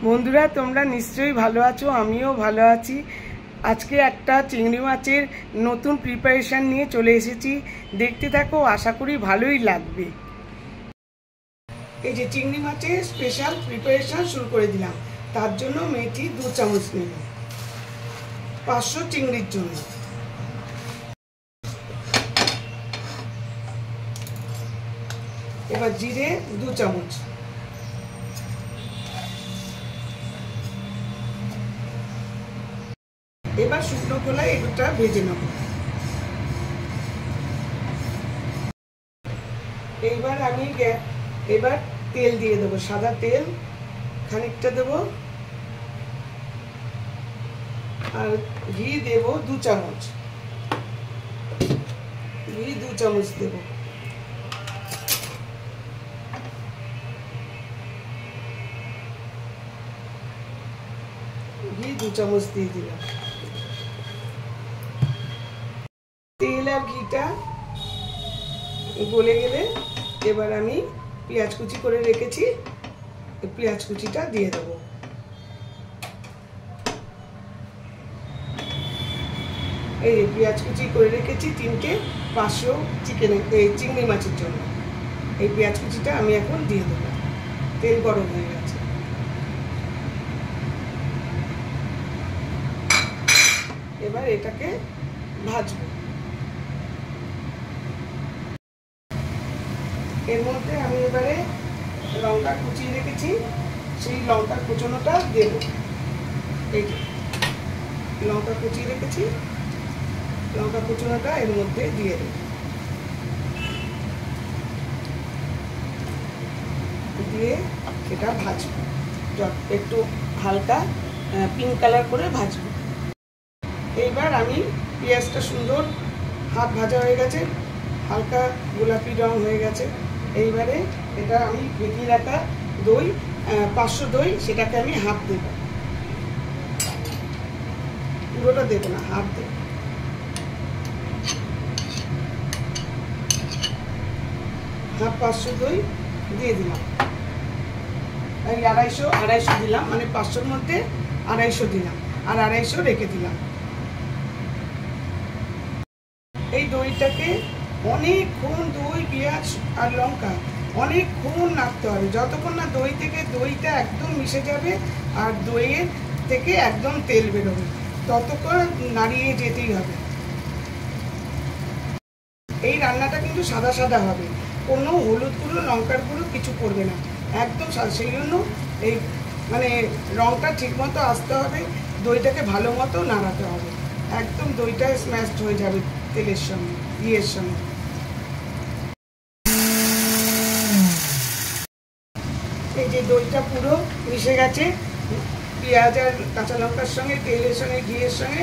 বন্ধুরা তোমরা নিশ্চয়ই ভালো আছো, আমিও ভালো আছি। আজকে একটা চিংড়ি মাছের নতুন প্রিপারেশন নিয়ে চলে এসেছি, দেখতে থাকো, আশা করি ভালোই লাগবে। এই যে চিংড়ি মাছের স্পেশাল প্রিপারেশন শুরু করে দিলাম। তার জন্য মেথি 2 চামচ নেব 500 চিংড়ির জন্য। এবার জিরে 2 চামচ, এবার শুকনো খোলায় এটা ভেজে নেব। এইবার আমি এবার তেল দিয়ে দেবো, সাদা তেল খানিকটা দেব, আর ঘি দেব 2 চামচ, ঘি 2 চামচ দেব। ঘি 2 চামচ দিয়ে দিলাম। তেল আর ঘিটা গলে গেলে এবার আমি পেঁয়াজ কুচি করে রেখেছি, পেঁয়াজ কুচিটা দিয়ে দেবো। এই পেঁয়াজ কুচি করে রেখেছি 3টে 500 চিংড়ি মাছের জন্য। এই পেঁয়াজ কুচিটা আমি এখন দিয়ে দেবো। তেল গরম হয়ে গেছে, এবার এটাকে ভাজবো। এর মধ্যে আমি এবারে লঙ্কা কুচিয়ে রেখেছি, সেই লঙ্কা কুচোনোটা দেব। এই লঙ্কা কুচিয়ে রেখেছি, লঙ্কা কুচোনোটা এর মধ্যে দিয়ে দেব। দিয়ে এটা ভাজবো, একটু হালকা পিঙ্ক কালার করে ভাজবো। এইবার আমি পেঁয়াজটা সুন্দর হাফ ভাজা হয়ে গেছে, হালকা গোলাপি রং হয়ে গেছে। এইবারে এটা আমি ভেজে রাখা দই 500 দই, সেটাকে আমি হাফ দেব, পুরোটা দেব না, হাফ দেব। হাফ 500 দই দিয়ে দিলাম। এই 250 দিলাম, মানে 500-র মধ্যে 250 দিলাম, আর 250 রেখে দিলাম। এই দইটাকে অনেকক্ষণ, দই পেঁয়াজ আর লঙ্কা অনেকক্ষণ নাড়তে হবে, যতক্ষণ না দই থেকে দইটা একদম মিশে যাবে আর দইয়ের থেকে একদম তেল বেরোবে, ততক্ষণ নাড়িয়ে যেতেই হবে। এই রান্নাটা কিন্তু সাদা সাদা হবে, কোনো হলুদ গুঁড়ো লঙ্কার গুঁড়ো কিছু করবে না, একদম সাদা। সেই জন্য এই মানে রঙটা ঠিক মতো আসতে হবে, দইটাকে ভালো মতো নাড়াতে হবে, একদম দইটা স্ম্যাশড হয়ে যাবে তেলের সঙ্গে, ঘিয়ের সঙ্গে। এই যে দইটা পুরো মিশে গেছে পেঁয়াজ আর কাঁচা লঙ্কার সঙ্গে, তেলের সঙ্গে, ঘিয়ের সঙ্গে।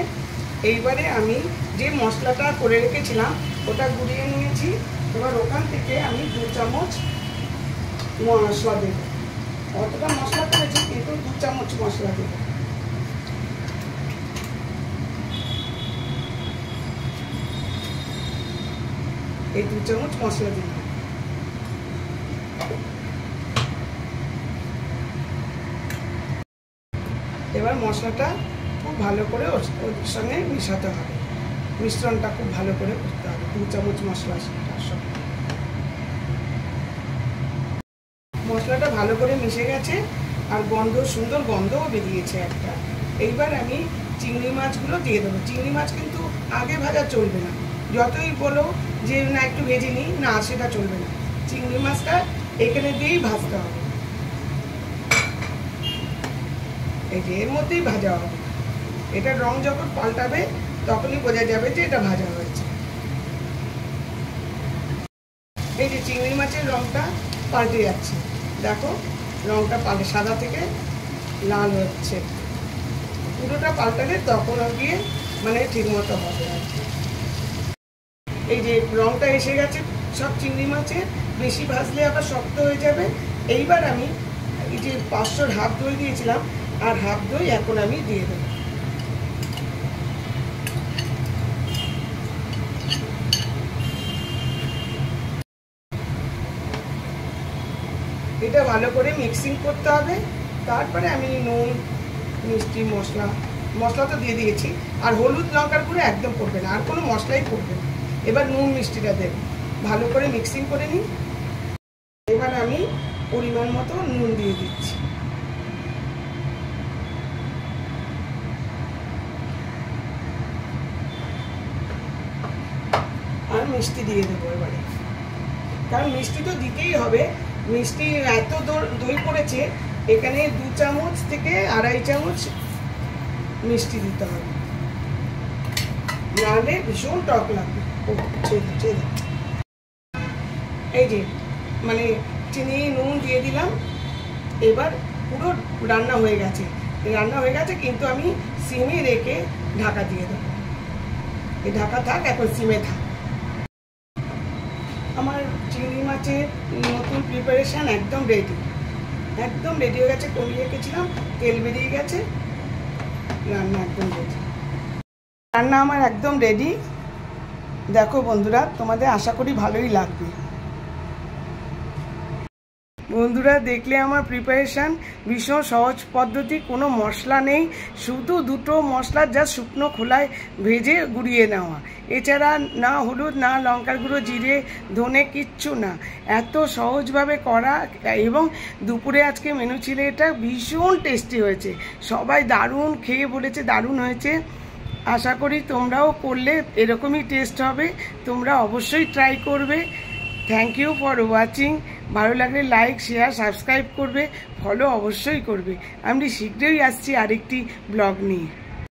এইবারে আমি যে মশলাটা করে রেখেছিলাম ওটা গুঁড়িয়ে নিয়েছি, এবার ওখান থেকে আমি 2 চামচ মশলা দেব। অতটা মশলা করেছি কিন্তু 2 চামচ মশলা দেব। এই 2 চামচ মশলা দিলাম। এবার মশলাটা খুব ভালো করে ওর সঙ্গে মিশাতে হবে, মিশ্রণটা খুব ভালো করে করতে হবে। 2 চামচ মশলা সঙ্গে মশলাটা ভালো করে মিশে গেছে, আর সুন্দর গন্ধও বেরিয়েছে একটা। এইবার আমি চিংড়ি মাছগুলো দিয়ে দেবো। চিংড়ি মাছ কিন্তু আগে ভাজা চলবে না, যতই বলো যে না একটু ভেজে নিই, না সেটা চলবে না, চিংড়ি মাছটা এখানে দিয়েই ভাজতে হবে। এই যে এর মধ্যেই ভাজা হবে, এটার রং যখন পাল্টাবে তখনই বোঝা যাবে যে এটা ভাজা হয়েছে। এই যে চিংড়ি মাছের রংটা পাল্টে যাচ্ছে, দেখো রংটা পাল্টে সাদা থেকে লাল হচ্ছে, পুরোটা পাল্টালে তখন গিয়ে মানে ঠিক মতো হবে আর কি। এই যে রংটা এসে গেছে সব চিংড়ি মাছের, বেশি ভাজলে আবার শক্ত হয়ে যাবে। এইবার আমি এই যে 500 হাফ দই দিয়েছিলাম, আর হাফ দই এখন আমি দিয়ে দেবো। এটা ভালো করে মিক্সিং করতে হবে, তারপরে আমি নুন, মিষ্টি, মশলা তো দিয়ে দিয়েছি। আর হলুদ লঙ্কার গুঁড়ো একদম পড়বে না, আর কোনো মশলাই পড়বে না। এবার নুন মিষ্টিটা দেব, ভালো করে মিক্সিং করে নিই। এবার আমি পরিমাণ মতো নুন দিয়ে দিচ্ছি। আর মিষ্টি দিয়ে দেবো এবারে, কারণ মিষ্টি তো দিতেই হবে। মিষ্টি এত দই পড়েছে, এখানে 2 চামচ থেকে 2.5 চামচ মিষ্টি দিতে হবে, নাহলে ভীষণ টক লাগবে। এই যে মানে চিনি নুন দিয়ে দিলাম। এবার পুরো রান্না হয়ে গেছে, কিন্তু আমি সিমে রেখে ঢাকা দিয়ে দেবো। এই ঢাকা থাক, এখন সিমে থাক। আমার চিংড়ি মাছের নতুন প্রিপারেশান একদম রেডি হয়ে গেছে। কমিয়ে রেখেছিলাম, তেল বেরিয়ে গেছে, রান্না একদম রেডি। রান্না আমার একদম রেডি। দেখো বন্ধুরা, তোমাদের আশা করি ভালোই লাগবে। বন্ধুরা, দেখলে আমার প্রিপারেশান ভীষণ সহজ পদ্ধতি, কোনো মশলা নেই, শুধু 2টো মশলা যা শুকনো খোলায় ভেজে গুঁড়িয়ে নেওয়া, এছাড়া না হলুদ, না লঙ্কার গুঁড়ো, জিরে, ধনে, কিচ্ছু না। এত সহজভাবে করা, এবং দুপুরে আজকে মেনু ছিল এটা। ভীষণ টেস্টি হয়েছে, সবাই দারুণ খেয়ে বলেছে দারুণ হয়েছে। আশা করি তোমরাও করলে এরকমই টেস্ট হবে, তোমরা অবশ্যই ট্রাই করবে। Thank you for watching. ভালো লাগলে লাইক, শেয়ার, সাবস্ক্রাইব করবে, ফলো অবশ্যই করবে। আমি শীঘ্রই আসছি আরেকটি ব্লগ নিয়ে।